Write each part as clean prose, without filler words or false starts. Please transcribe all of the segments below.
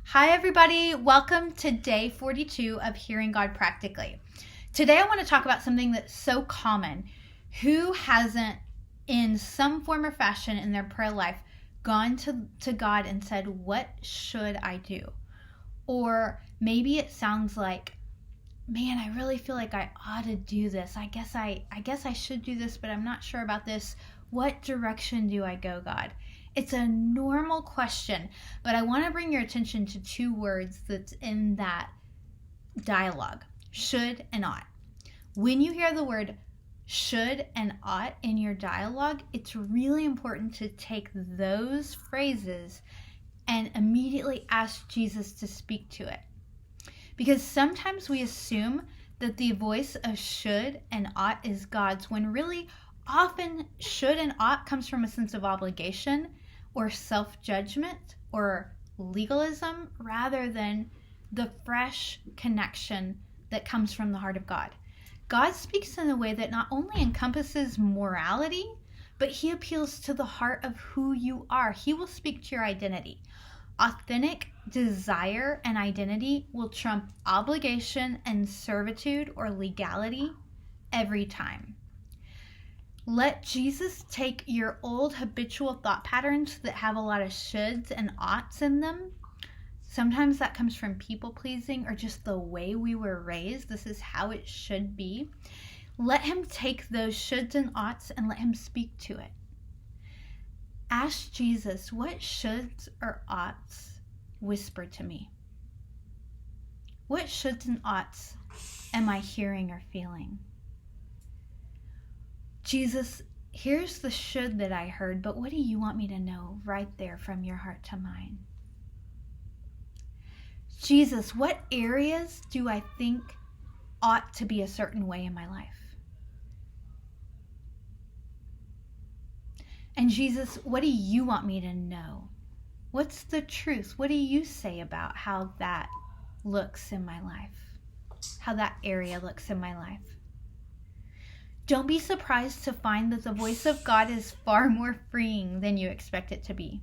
Hi, everybody. Welcome to day 42 of Hearing God Practically. Today, I want to talk about something that's so common. Who hasn't, in some form or fashion in their prayer life, gone to God and said, "What should I do?" Or maybe it sounds like, "Man, I really feel like I ought to do this. I guess I should do this, but I'm not sure about this. What direction do I go, God?" It's a normal question, but I want to bring your attention to two words that's in that dialogue: should and ought. When you hear the word should and ought in your dialogue, it's really important to take those phrases and immediately ask Jesus to speak to it. Because sometimes we assume that the voice of should and ought is God's, when really often should and ought comes from a sense of obligation or self-judgment or legalism rather than the fresh connection that comes from the heart of God. God speaks in a way that not only encompasses morality, but he appeals to the heart of who you are. He will speak to your identity. Authentic desire and identity will trump obligation and servitude or legality every time. Let Jesus take your old habitual thought patterns that have a lot of shoulds and oughts in them. Sometimes that comes from people pleasing or just the way we were raised. This is how it should be. Let him take those shoulds and oughts and let him speak to it. Ask Jesus, what shoulds or oughts whisper to me? What shoulds and oughts am I hearing or feeling? Jesus, here's the should that I heard, but what do you want me to know right there from your heart to mine? Jesus, what areas do I think ought to be a certain way in my life? And Jesus, what do you want me to know? What's the truth? What do you say about how that looks in my life? How that area looks in my life? Don't be surprised to find that the voice of God is far more freeing than you expect it to be.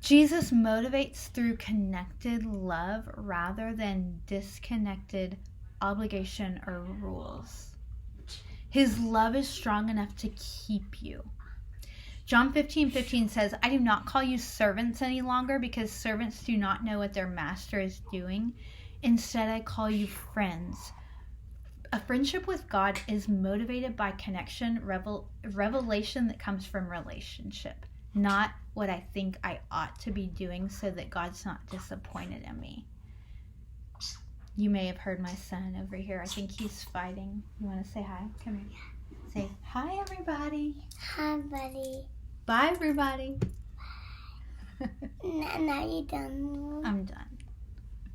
Jesus motivates through connected love rather than disconnected obligation or rules. His love is strong enough to keep you. John 15:15 says, "I do not call you servants any longer because servants do not know what their master is doing. Instead, I call you friends." A friendship with God is motivated by connection, revelation that comes from relationship, not what I think I ought to be doing so that God's not disappointed in me. You may have heard my son over here. I think he's fighting. You want to say hi? Come here. Say hi, everybody. Hi, buddy. Bye, everybody. Now you done? I'm done.